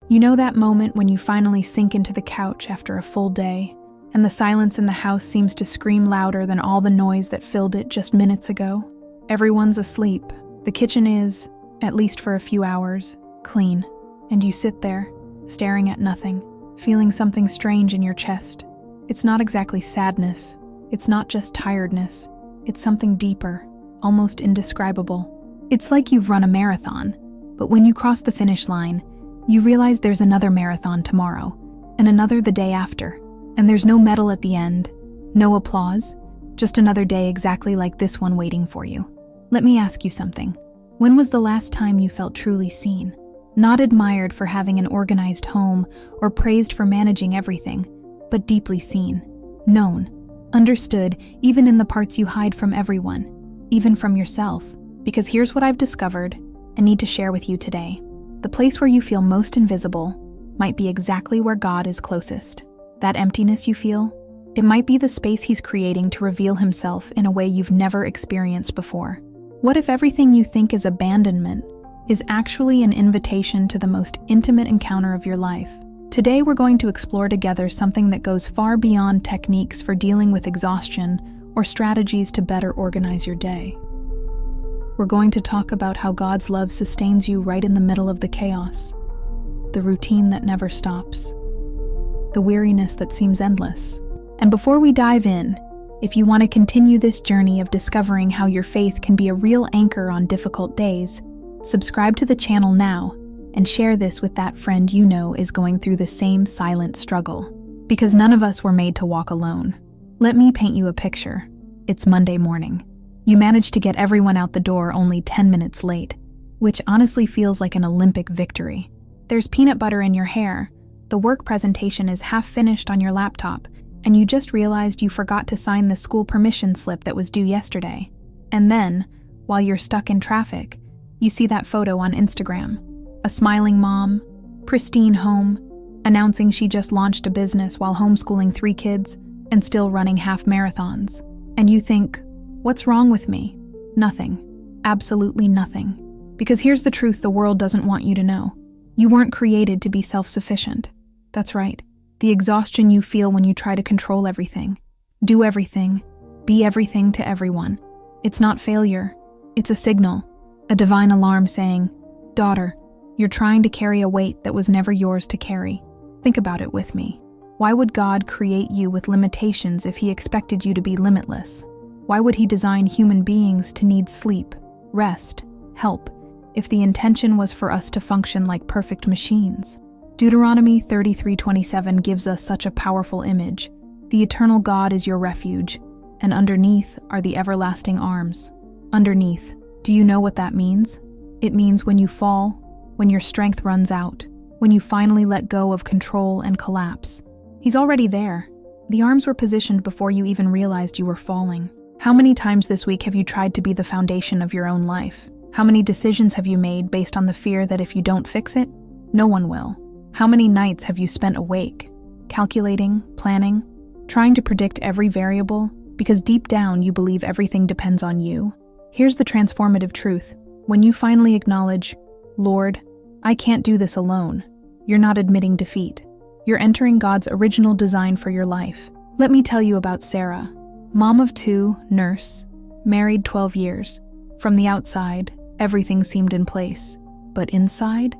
You know that moment when you finally sink into the couch after a full day, and the silence in the house seems to scream louder than all the noise that filled it just minutes ago? Everyone's asleep. The kitchen is, at least for a few hours, clean, and you sit there, staring at nothing, feeling something strange in your chest. It's not exactly sadness. It's not just tiredness. It's something deeper, almost indescribable. It's like you've run a marathon, but when you cross the finish line, you realize there's another marathon tomorrow, and another the day after, and there's no medal at the end, no applause, just another day exactly like this one waiting for you. Let me ask you something. When was the last time you felt truly seen? Not admired for having an organized home or praised for managing everything, but deeply seen, known, understood, even in the parts you hide from everyone, even from yourself. Because here's what I've discovered and need to share with you today. The place where you feel most invisible might be exactly where God is closest. That emptiness you feel, it might be the space He's creating to reveal Himself in a way you've never experienced before. What if everything you think is abandonment is actually an invitation to the most intimate encounter of your life? Today we're going to explore together something that goes far beyond techniques for dealing with exhaustion or strategies to better organize your day. We're going to talk about how God's love sustains you right in the middle of the chaos, the routine that never stops, the weariness that seems endless. And before we dive in, if you want to continue this journey of discovering how your faith can be a real anchor on difficult days, subscribe to the channel now and share this with that friend you know is going through the same silent struggle. Because none of us were made to walk alone. Let me paint you a picture. It's Monday morning. You manage to get everyone out the door only 10 minutes late, which honestly feels like an Olympic victory. There's peanut butter in your hair, the work presentation is half finished on your laptop, and you just realized you forgot to sign the school permission slip that was due yesterday. And then, while you're stuck in traffic, you see that photo on Instagram. A smiling mom, pristine home, announcing she just launched a business while homeschooling 3 kids and still running half marathons. And you think, what's wrong with me? Nothing. Absolutely nothing. Because here's the truth the world doesn't want you to know. You weren't created to be self-sufficient. That's right. The exhaustion you feel when you try to control everything, do everything, be everything to everyone. It's not failure. It's a signal, a divine alarm saying, daughter, you're trying to carry a weight that was never yours to carry. Think about it with me. Why would God create you with limitations if He expected you to be limitless? Why would He design human beings to need sleep, rest, help, if the intention was for us to function like perfect machines? Deuteronomy 33:27 gives us such a powerful image. The eternal God is your refuge, and underneath are the everlasting arms. Underneath, do you know what that means? It means when you fall, when your strength runs out, when you finally let go of control and collapse. He's already there. The arms were positioned before you even realized you were falling. How many times this week have you tried to be the foundation of your own life? How many decisions have you made based on the fear that if you don't fix it, no one will? How many nights have you spent awake, calculating, planning, trying to predict every variable, because deep down you believe everything depends on you? Here's the transformative truth. When you finally acknowledge, Lord, I can't do this alone, you're not admitting defeat. You're entering God's original design for your life. Let me tell you about Sarah. Mom of 2, nurse, married 12 years. From the outside, everything seemed in place. But inside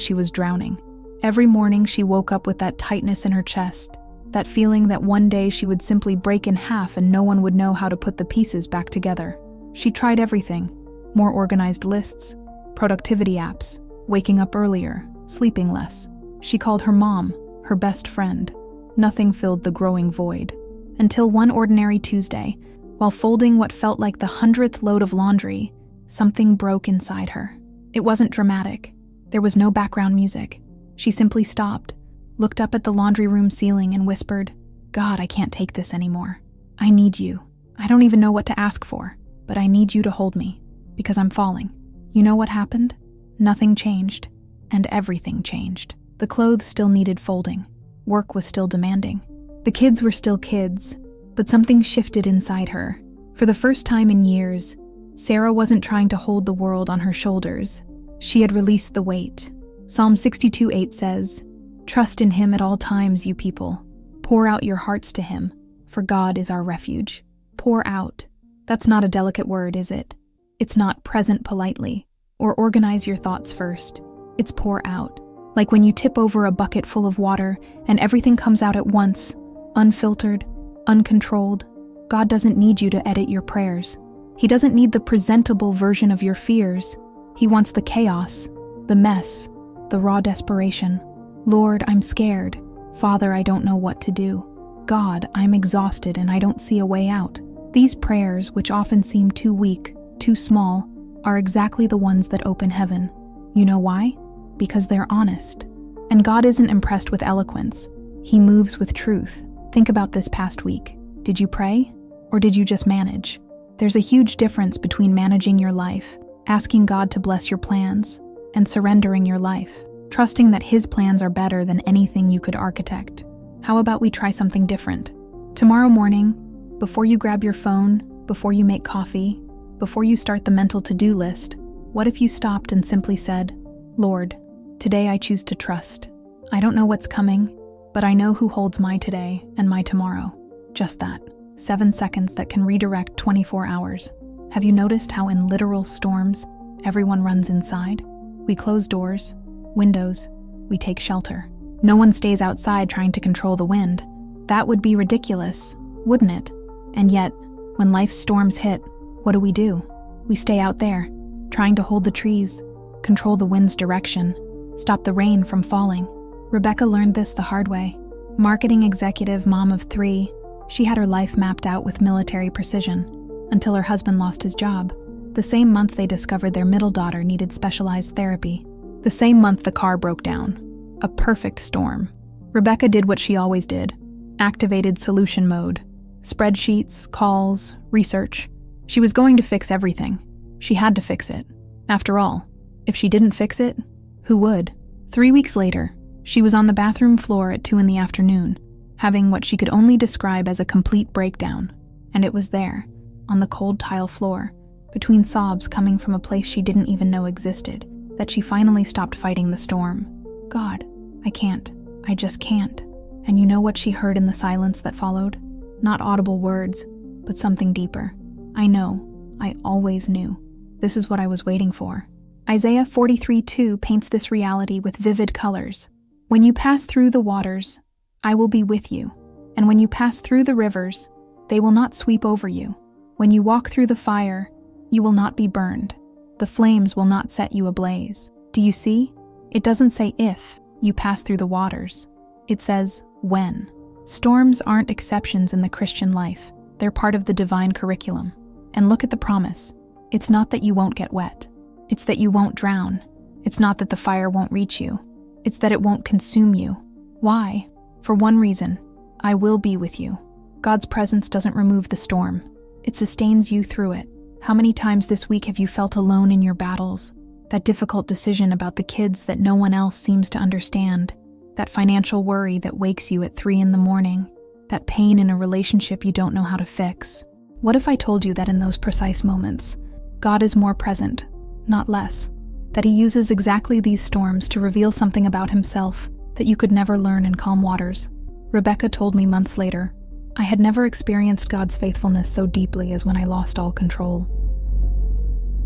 she was drowning. Every morning she woke up with that tightness in her chest, that feeling that one day she would simply break in half and no one would know how to put the pieces back together. She tried everything. More organized lists, productivity apps, waking up earlier, sleeping less. She called her mom, her best friend. Nothing filled the growing void. Until one ordinary Tuesday, while folding what felt like the 100th load of laundry, something broke inside her. It wasn't dramatic. There was no background music. She simply stopped, looked up at the laundry room ceiling and whispered, God, I can't take this anymore. I need you. I don't even know what to ask for, but I need you to hold me, because I'm falling. You know what happened? Nothing changed, and everything changed. The clothes still needed folding. Work was still demanding. The kids were still kids, but something shifted inside her. For the first time in years, Sarah wasn't trying to hold the world on her shoulders. She had released the weight. Psalm 62:8 says, "Trust in him at all times, you people. Pour out your hearts to him, for God is our refuge." Pour out. That's not a delicate word, is it? It's not present politely, or organize your thoughts first. It's pour out. Like when you tip over a bucket full of water and everything comes out at once, unfiltered, uncontrolled. God doesn't need you to edit your prayers. He doesn't need the presentable version of your fears. He wants the chaos, the mess, the raw desperation. Lord, I'm scared. Father, I don't know what to do. God, I'm exhausted and I don't see a way out. These prayers, which often seem too weak, too small, are exactly the ones that open heaven. You know why? Because they're honest. And God isn't impressed with eloquence. He moves with truth. Think about this past week. Did you pray? Or did you just manage? There's a huge difference between managing your life, asking God to bless your plans, and surrendering your life, trusting that His plans are better than anything you could architect. How about we try something different? Tomorrow morning, before you grab your phone, before you make coffee, before you start the mental to-do list, what if you stopped and simply said, "Lord, today I choose to trust. I don't know what's coming, but I know who holds my today and my tomorrow." Just that. 7 seconds that can redirect 24 hours. Have you noticed how in literal storms, everyone runs inside? We close doors, windows, we take shelter. No one stays outside trying to control the wind. That would be ridiculous, wouldn't it? And yet, when life's storms hit, what do? We stay out there, trying to hold the trees, control the wind's direction, stop the rain from falling. Rebecca learned this the hard way. Marketing executive, mom of 3, she had her life mapped out with military precision, until her husband lost his job. The same month they discovered their middle daughter needed specialized therapy. The same month the car broke down. A perfect storm. Rebecca did what she always did. Activated solution mode. Spreadsheets, calls, research. She was going to fix everything. She had to fix it. After all, if she didn't fix it, who would? 3 weeks later, she was on the bathroom floor at 2 p.m, having what she could only describe as a complete breakdown. And it was there, on the cold tile floor, between sobs coming from a place she didn't even know existed, that she finally stopped fighting the storm. God, I can't. I just can't. And you know what she heard in the silence that followed? Not audible words, but something deeper. I know. I always knew. This is what I was waiting for. Isaiah 43:2 paints this reality with vivid colors. When you pass through the waters, I will be with you. And when you pass through the rivers, they will not sweep over you. When you walk through the fire, you will not be burned. The flames will not set you ablaze. Do you see? It doesn't say if you pass through the waters. It says when. Storms aren't exceptions in the Christian life. They're part of the divine curriculum. And look at the promise. It's not that you won't get wet. It's that you won't drown. It's not that the fire won't reach you. It's that it won't consume you. Why? For one reason. I will be with you. God's presence doesn't remove the storm. It sustains you through it. How many times this week have you felt alone in your battles? That difficult decision about the kids that no one else seems to understand. That financial worry that wakes you at 3 a.m. That pain in a relationship you don't know how to fix. What if I told you that in those precise moments, God is more present, not less? That He uses exactly these storms to reveal something about Himself that you could never learn in calm waters. Rebecca told me months later, I had never experienced God's faithfulness so deeply as when I lost all control.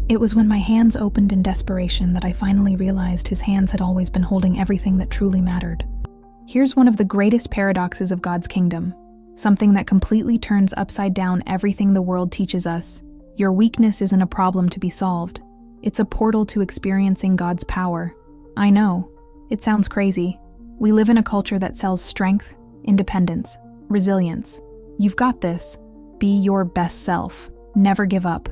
It was when my hands opened in desperation that I finally realized His hands had always been holding everything that truly mattered. Here's one of the greatest paradoxes of God's kingdom, something that completely turns upside down everything the world teaches us. Your weakness isn't a problem to be solved. It's a portal to experiencing God's power. I know, it sounds crazy. We live in a culture that sells strength, independence, resilience. You've got this. Be your best self. Never give up.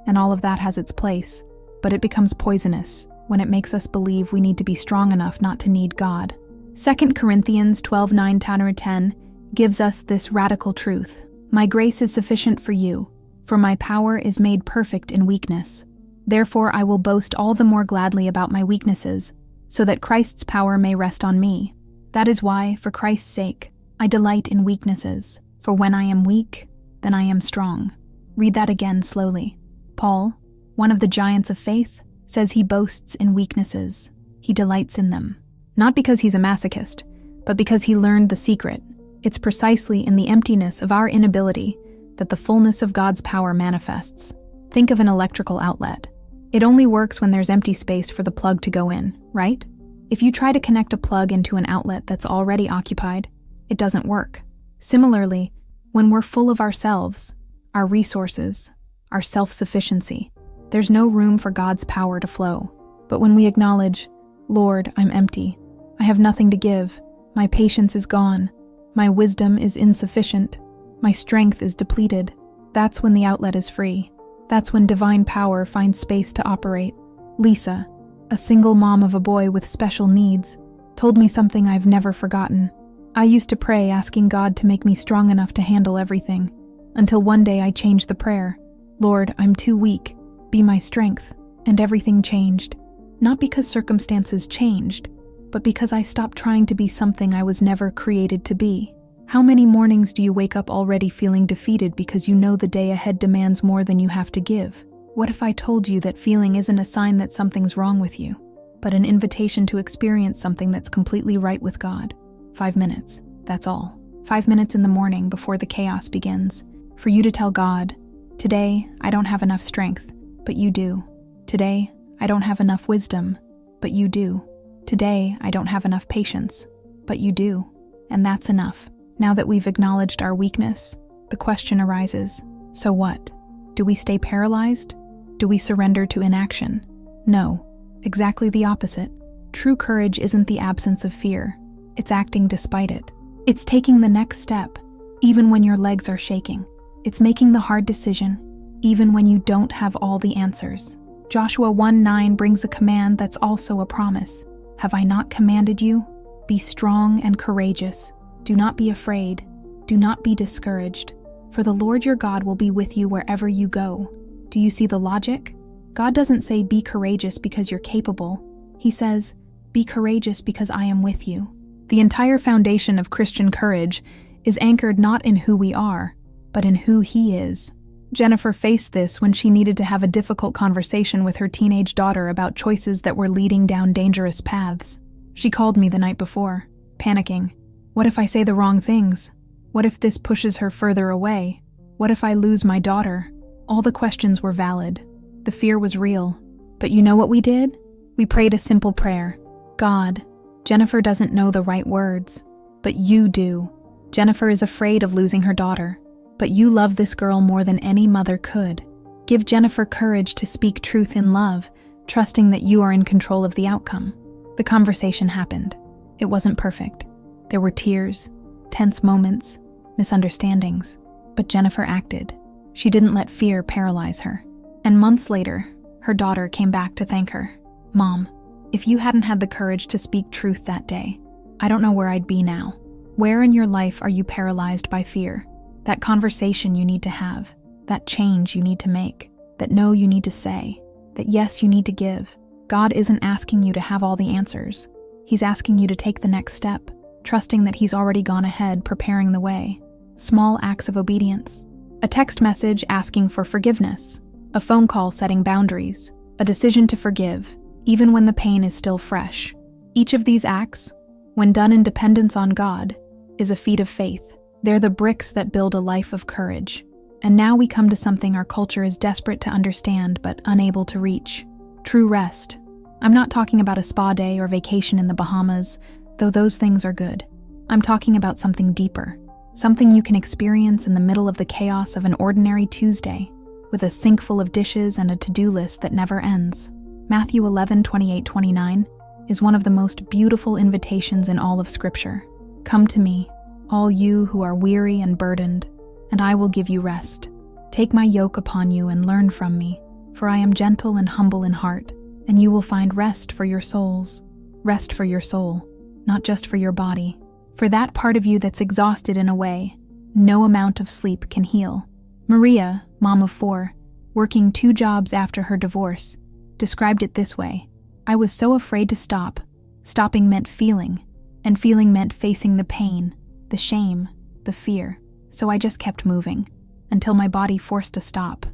And all of that has its place, but it becomes poisonous when it makes us believe we need to be strong enough not to need God. 2 Corinthians 12:9-10 gives us this radical truth. My grace is sufficient for you, for my power is made perfect in weakness. Therefore I will boast all the more gladly about my weaknesses, so that Christ's power may rest on me. That is why, for Christ's sake, I delight in weaknesses, for when I am weak, then I am strong. Read that again slowly. Paul, one of the giants of faith, says he boasts in weaknesses. He delights in them. Not because he's a masochist, but because he learned the secret. It's precisely in the emptiness of our inability that the fullness of God's power manifests. Think of an electrical outlet. It only works when there's empty space for the plug to go in, right? If you try to connect a plug into an outlet that's already occupied, it doesn't work. Similarly, when we're full of ourselves, our resources, our self-sufficiency, there's no room for God's power to flow. But when we acknowledge, Lord, I'm empty, I have nothing to give, my patience is gone, my wisdom is insufficient, my strength is depleted, that's when the outlet is free. That's when divine power finds space to operate. Lisa, a single mom of a boy with special needs, told me something I've never forgotten. I used to pray asking God to make me strong enough to handle everything, until one day I changed the prayer. Lord, I'm too weak, be my strength, and everything changed. Not because circumstances changed, but because I stopped trying to be something I was never created to be. How many mornings do you wake up already feeling defeated because you know the day ahead demands more than you have to give? What if I told you that feeling isn't a sign that something's wrong with you, but an invitation to experience something that's completely right with God? 5 minutes, that's all. 5 minutes in the morning before the chaos begins, for you to tell God, today I don't have enough strength, but you do. Today I don't have enough wisdom, but you do. Today I don't have enough patience, but you do. And that's enough. Now that we've acknowledged our weakness, the question arises, so what? Do we stay paralyzed? Do we surrender to inaction? No, exactly the opposite. True courage isn't the absence of fear, it's acting despite it. It's taking the next step, even when your legs are shaking. It's making the hard decision, even when you don't have all the answers. Joshua 1:9 brings a command that's also a promise. Have I not commanded you? Be strong and courageous. Do not be afraid. Do not be discouraged. For the Lord your God will be with you wherever you go. Do you see the logic? God doesn't say be courageous because you're capable. He says, be courageous because I am with you. The entire foundation of Christian courage is anchored not in who we are, but in who He is. Jennifer faced this when she needed to have a difficult conversation with her teenage daughter about choices that were leading down dangerous paths. She called me the night before, panicking. What if I say the wrong things? What if this pushes her further away? What if I lose my daughter? All the questions were valid. The fear was real. But you know what we did? We prayed a simple prayer. God, Jennifer doesn't know the right words, but you do. Jennifer is afraid of losing her daughter, but you love this girl more than any mother could. Give Jennifer courage to speak truth in love, trusting that you are in control of the outcome. The conversation happened. It wasn't perfect. There were tears, tense moments, misunderstandings, but Jennifer acted. She didn't let fear paralyze her. And months later, her daughter came back to thank her. Mom, if you hadn't had the courage to speak truth that day, I don't know where I'd be now. Where in your life are you paralyzed by fear? That conversation you need to have, that change you need to make, that no you need to say, that yes you need to give. God isn't asking you to have all the answers. He's asking you to take the next step, trusting that He's already gone ahead, preparing the way. Small acts of obedience. A text message asking for forgiveness. A phone call setting boundaries. A decision to forgive, even when the pain is still fresh. Each of these acts, when done in dependence on God, is a feat of faith. They're the bricks that build a life of courage. And now we come to something our culture is desperate to understand but unable to reach. True rest. I'm not talking about a spa day or vacation in the Bahamas, though those things are good. I'm talking about something deeper, something you can experience in the middle of the chaos of an ordinary Tuesday, with a sink full of dishes and a to-do list that never ends. Matthew 11:28-29 is one of the most beautiful invitations in all of Scripture. Come to me, all you who are weary and burdened, and I will give you rest. Take my yoke upon you and learn from me, for I am gentle and humble in heart, and you will find rest for your souls. Rest for your soul, not just for your body. For that part of you that's exhausted in a way no amount of sleep can heal. Maria, mom of 4, working 2 jobs after her divorce, described it this way. I was so afraid to stop. Stopping meant feeling, and feeling meant facing the pain, the shame, the fear. So I just kept moving, until my body forced a stop.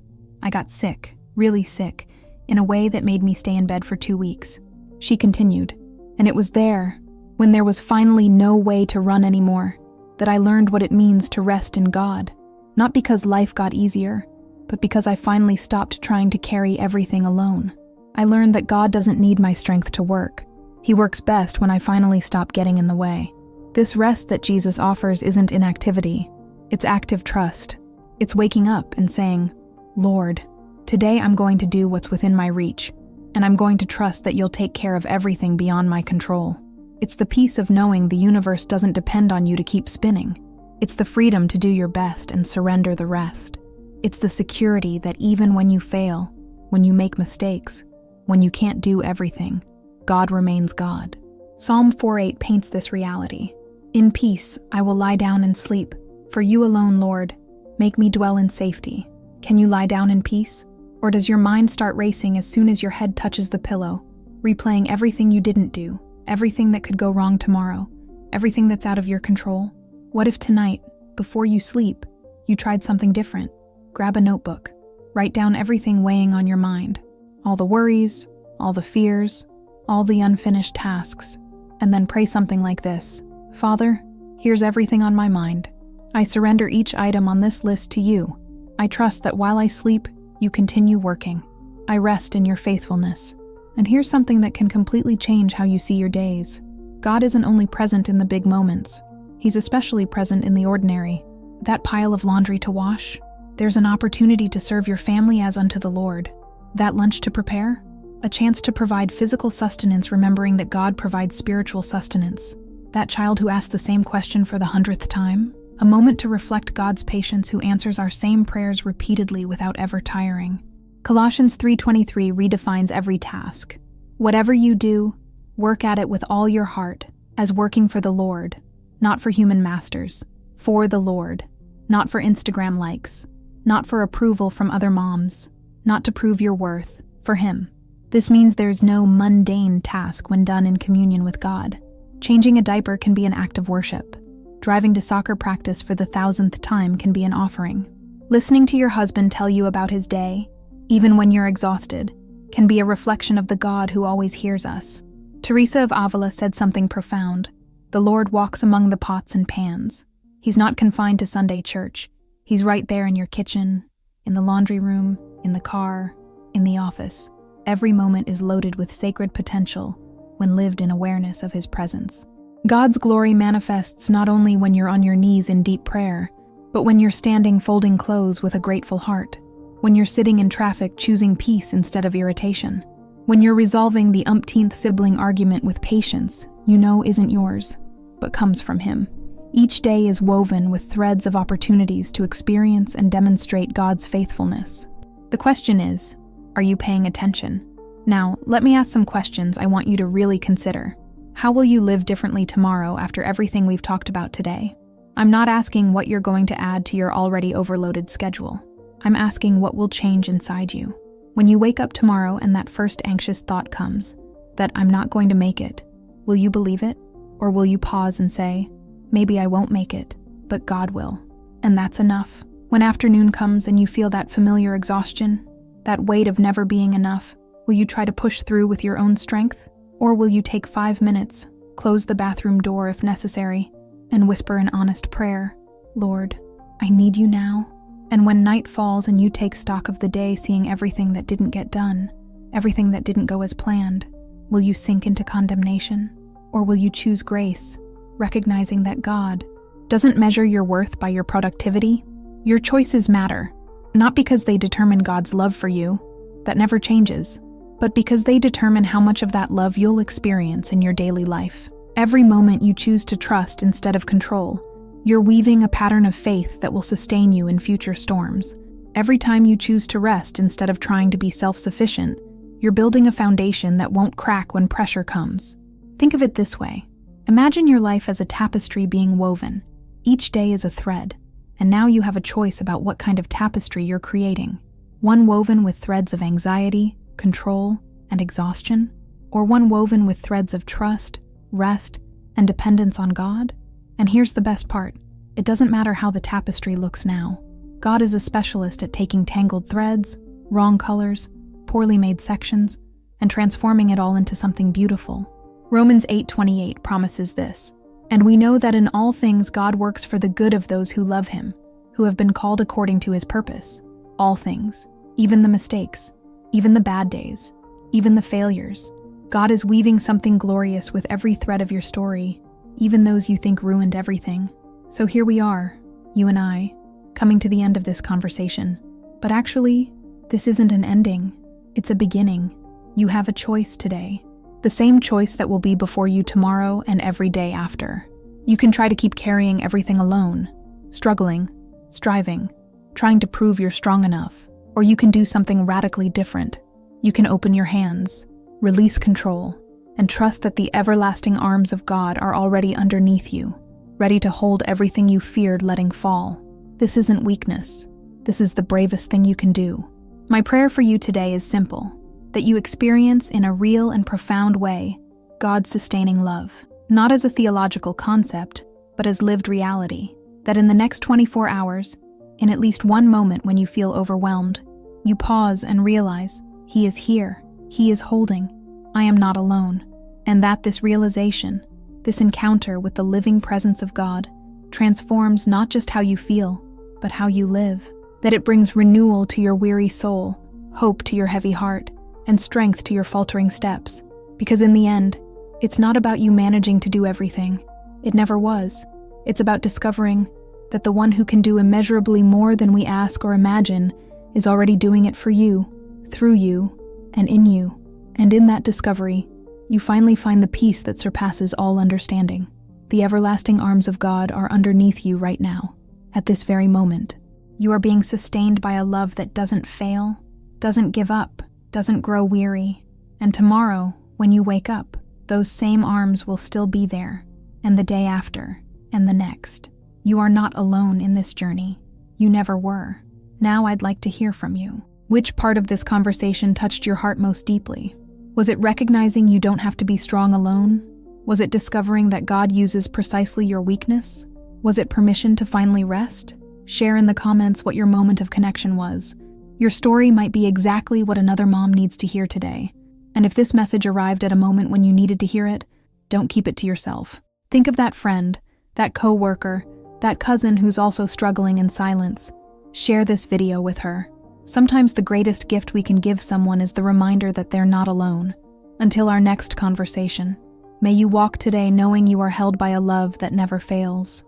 I got sick, really sick, in a way that made me stay in bed for 2 weeks. She continued, And it was there, when there was finally no way to run anymore, that I learned what it means to rest in God. Not because life got easier, but because I finally stopped trying to carry everything alone. I learned that God doesn't need my strength to work. He works best when I finally stop getting in the way. This rest that Jesus offers isn't inactivity. It's active trust. It's waking up and saying, Lord, today I'm going to do what's within my reach, and I'm going to trust that you'll take care of everything beyond my control. It's the peace of knowing the universe doesn't depend on you to keep spinning. It's the freedom to do your best and surrender the rest. It's the security that even when you fail, when you make mistakes, when you can't do everything, God remains God. Psalm 4:8 paints this reality. In peace I will lie down and sleep. For you alone, Lord, make me dwell in safety. Can you lie down in peace? Or does your mind start racing as soon as your head touches the pillow, replaying everything you didn't do, everything that could go wrong tomorrow, everything that's out of your control? What if tonight, before you sleep, you tried something different? Grab a notebook. Write down everything weighing on your mind. All the worries, all the fears, all the unfinished tasks, and then pray something like this. Father, here's everything on my mind. I surrender each item on this list to you. I trust that while I sleep, you continue working. I rest in your faithfulness. And here's something that can completely change how you see your days. God isn't only present in the big moments. He's especially present in the ordinary. That pile of laundry to wash? There's an opportunity to serve your family as unto the Lord. That lunch to prepare? A chance to provide physical sustenance, remembering that God provides spiritual sustenance. That child who asked the same question for the 100th time? A moment to reflect God's patience, who answers our same prayers repeatedly without ever tiring. Colossians 3:23 redefines every task. Whatever you do, work at it with all your heart, as working for the Lord, not for human masters, for the Lord, not for Instagram likes, not for approval from other moms, not to prove your worth, for Him. This means there's no mundane task when done in communion with God. Changing a diaper can be an act of worship. Driving to soccer practice for the 1,000th time can be an offering. Listening to your husband tell you about his day, even when you're exhausted, can be a reflection of the God who always hears us. Teresa of Avila said something profound. The Lord walks among the pots and pans. He's not confined to Sunday church. He's right there in your kitchen, in the laundry room, in the car, in the office. Every moment is loaded with sacred potential when lived in awareness of His presence. God's glory manifests not only when you're on your knees in deep prayer, but when you're standing folding clothes with a grateful heart, when you're sitting in traffic choosing peace instead of irritation, when you're resolving the umpteenth sibling argument with patience you know isn't yours, but comes from Him. Each day is woven with threads of opportunities to experience and demonstrate God's faithfulness. The question is, are you paying attention? Now, let me ask some questions I want you to really consider. How will you live differently tomorrow after everything we've talked about today? I'm not asking what you're going to add to your already overloaded schedule. I'm asking what will change inside you. When you wake up tomorrow and that first anxious thought comes, that I'm not going to make it, will you believe it? Or will you pause and say, maybe I won't make it, but God will. And that's enough. When afternoon comes and you feel that familiar exhaustion, that weight of never being enough, will you try to push through with your own strength? Or will you take 5 minutes, close the bathroom door if necessary, and whisper an honest prayer, Lord, I need you now. And when night falls and you take stock of the day, seeing everything that didn't get done, everything that didn't go as planned, will you sink into condemnation? Or will you choose grace, recognizing that God doesn't measure your worth by your productivity? Your choices matter, not because they determine God's love for you, that never changes, but because they determine how much of that love you'll experience in your daily life. Every moment you choose to trust instead of control, you're weaving a pattern of faith that will sustain you in future storms. Every time you choose to rest instead of trying to be self-sufficient, you're building a foundation that won't crack when pressure comes. Think of it this way. Imagine your life as a tapestry being woven. Each day is a thread, and now you have a choice about what kind of tapestry you're creating. One woven with threads of anxiety, control, and exhaustion, or one woven with threads of trust, rest, and dependence on God? And here's the best part. It doesn't matter how the tapestry looks now. God is a specialist at taking tangled threads, wrong colors, poorly made sections, and transforming it all into something beautiful. Romans 8:28 promises this, "And we know that in all things God works for the good of those who love him, who have been called according to his purpose." All things, even the mistakes, even the bad days, even the failures. God is weaving something glorious with every thread of your story, even those you think ruined everything. So here we are, you and I, coming to the end of this conversation. But actually, this isn't an ending. It's a beginning. You have a choice today. The same choice that will be before you tomorrow and every day after. You can try to keep carrying everything alone, struggling, striving, trying to prove you're strong enough. Or you can do something radically different. You can open your hands, release control, and trust that the everlasting arms of God are already underneath you, ready to hold everything you feared letting fall. This isn't weakness. This is the bravest thing you can do. My prayer for you today is simple, that you experience in a real and profound way God's sustaining love, not as a theological concept, but as lived reality, that in the next 24 hours, in at least one moment when you feel overwhelmed, you pause and realize, He is here, He is holding, I am not alone, and that this realization, this encounter with the living presence of God, transforms not just how you feel, but how you live, that it brings renewal to your weary soul, hope to your heavy heart, and strength to your faltering steps. Because in the end, it's not about you managing to do everything. It never was. It's about discovering that the one who can do immeasurably more than we ask or imagine is already doing it for you, through you, and in you. And in that discovery, you finally find the peace that surpasses all understanding. The everlasting arms of God are underneath you right now, at this very moment. You are being sustained by a love that doesn't fail, doesn't give up, doesn't grow weary. And tomorrow, when you wake up, those same arms will still be there, and the day after, and the next. You are not alone in this journey. You never were. Now I'd like to hear from you. Which part of this conversation touched your heart most deeply? Was it recognizing you don't have to be strong alone? Was it discovering that God uses precisely your weakness? Was it permission to finally rest? Share in the comments what your moment of connection was. Your story might be exactly what another mom needs to hear today. And if this message arrived at a moment when you needed to hear it, don't keep it to yourself. Think of that friend, that coworker, that cousin who's also struggling in silence. Share this video with her. Sometimes the greatest gift we can give someone is the reminder that they're not alone. Until our next conversation, may you walk today knowing you are held by a love that never fails.